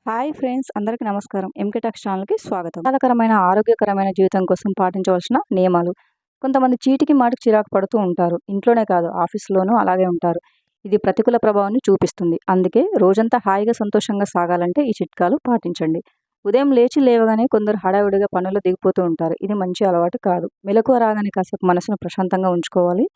Hi friends, అందరికీ నమస్కారం. MK talks ఛానల్కి స్వాగతం. ఆహ్లాదకరమైన ఆరోగ్యకరమైన జీవితం కోసం పాటించవలసిన నియమాలు. కొంతమంది చీటికి మాటికి చిరాకు పడుతూ ఉంటారు. ఇంట్లోనే కాదు, ఆఫీస్లోనూ అలాగే ఉంటారు. ఇది ప్రతికూల ప్రభావాన్ని చూపిస్తుంది. అందుకే రోజంతా హాయిగా సంతోషంగా సాగాలంటే ఈ చిట్కాలు పాటించండి. ఉదయం లేవగానే కొందరు హడావిడిగా పనులు దిగిపోతూ ఉంటారు. ఇది మంచి అలవాటు కాదు. మెలకువ రాగానే కాసేపు మనసును ప్రశాంతంగా ఉంచుకోవాలి.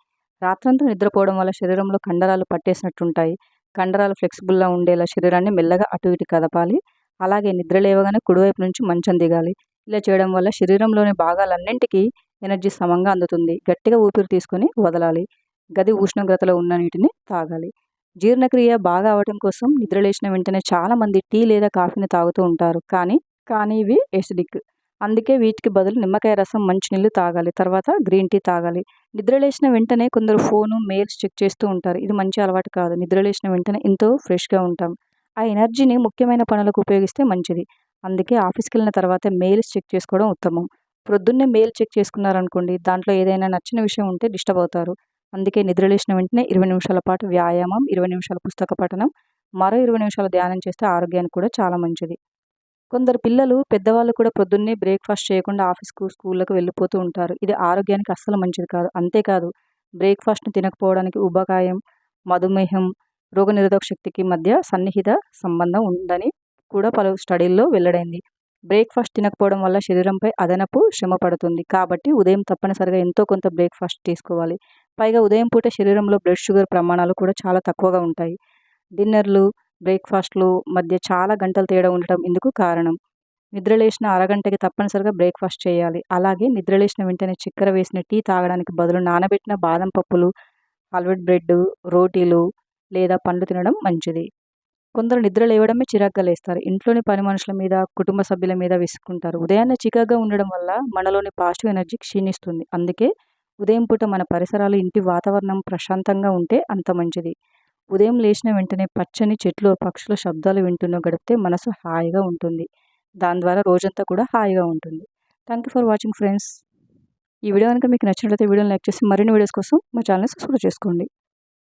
రాత్రంతా నిద్రపోవడం వల్ల శరీరంలో కండరాలు పట్టేసినట్టుంటాయి. కండరాలు ఫ్లెక్సిబుల్గా ఉండేలా శరీరాన్ని మెల్లగా అటు ఇటు కదపాలి. అలాగే నిద్ర లేవగానే కుడివైపు నుంచి మంచం దిగాలి. ఇలా చేయడం వల్ల శరీరంలోని భాగాలన్నింటికీ ఎనర్జీ సమంగా అందుతుంది. గట్టిగా ఊపిరి తీసుకొని వదలాలి. గది ఉష్ణోగ్రతలో ఉన్న నీటిని తాగాలి. జీర్ణక్రియ బాగా అవడం కోసం నిద్ర లేచిన వెంటనే చాలామంది టీ లేదా కాఫీని తాగుతూ ఉంటారు. కానీ ఇవి ఎసిడిక్. అందుకే వీటికి బదులు నిమ్మకాయ రసం, మంచినీళ్ళు తాగాలి. తర్వాత గ్రీన్ టీ తాగాలి. నిద్ర లేచిన వెంటనే కొందరు ఫోను, మెయిల్స్ చెక్ చేస్తూ ఉంటారు. ఇది మంచి అలవాటు కాదు. నిద్ర లేచిన వెంటనే ఎంతో ఫ్రెష్గా ఉంటాం. ఆ ఎనర్జీని ముఖ్యమైన పనులకు ఉపయోగిస్తే మంచిది. అందుకే ఆఫీస్కి వెళ్ళిన తర్వాత మెయిల్స్ చెక్ చేసుకోవడం ఉత్తమం. ప్రొద్దున్నే మెయిల్ చెక్ చేసుకున్నారనుకోండి, దాంట్లో ఏదైనా నచ్చిన విషయం ఉంటే డిస్టర్బ్ అవుతారు. అందుకే నిద్ర లేచిన వెంటనే 20 నిమిషాల పాటు వ్యాయామం, 20 నిమిషాల పుస్తక పఠనం, మరో 20 నిమిషాలు ధ్యానం చేస్తే ఆరోగ్యానికి కూడా చాలా మంచిది. కొందరు పిల్లలు, పెద్దవాళ్ళు కూడా ప్రొద్దున్నే బ్రేక్‌ఫాస్ట్ చేయకుండా ఆఫీస్‌కు, స్కూళ్ళకు వెళ్ళిపోతూ ఉంటారు. ఇది ఆరోగ్యానికి అస్సలు మంచిది కాదు. అంతేకాదు, బ్రేక్‌ఫాస్ట్‌ని తినకపోవడానికి ఊబకాయం, మధుమేహం, రోగనిరోధక శక్తికి మధ్య సన్నిహిత సంబంధం ఉందని కూడా పలు స్టడీల్లో వెల్లడైంది. బ్రేక్‌ఫాస్ట్ తినకపోవడం వల్ల శరీరంపై అదనపు శ్రమ పడుతుంది. కాబట్టి ఉదయం తప్పనిసరిగా ఎంతో కొంత బ్రేక్‌ఫాస్ట్ తీసుకోవాలి. పైగా ఉదయం పూట శరీరంలో బ్లడ్ షుగర్ ప్రమాణాలు కూడా చాలా తక్కువగా ఉంటాయి. డిన్నర్లు, బ్రేక్‌ఫాస్ట్‌లు మధ్య చాలా గంటల తేడా ఉండటం ఇందుకు కారణం. నిద్రలేచిన అరగంటకి తప్పనిసరిగా బ్రేక్‌ఫాస్ట్ చేయాలి. అలాగే నిద్రలేచిన వెంటనే చక్కెర వేసిన టీ తాగడానికి బదులు నానబెట్టిన బాదం పప్పులు, హల్వెడ్ బ్రెడ్డు, రోటీలు లేదా పండ్లు తినడం మంచిది. కొందరు నిద్ర లేవడమే చిరాగ్గా లేస్తారు. ఇంట్లోని పని మనుషుల మీద, కుటుంబ సభ్యుల మీద విసుక్కుంటారు. ఉదయాన్నే చికాకుగా ఉండడం వల్ల మనలోని పాజిటివ్ ఎనర్జీ క్షీణిస్తుంది. అందుకే ఉదయం పూట మన పరిసరాలు, ఇంటి వాతావరణం ప్రశాంతంగా ఉంటే అంత మంచిది. ఉదయం లేచిన వెంటనే పచ్చని చెట్లు, పక్షుల శబ్దాలు వింటూనే గడిపితే మనసు హాయిగా ఉంటుంది. దాని ద్వారా రోజంతా కూడా హాయిగా ఉంటుంది. Thank you for watching friends. ఈ వీడియో కనుక మీకు నచ్చినట్లయితే వీడియోని లైక్ చేసి మరిన్ని వీడియోస్ కోసం మా ఛానల్ని సబ్స్క్రైబ్ చేసుకోండి.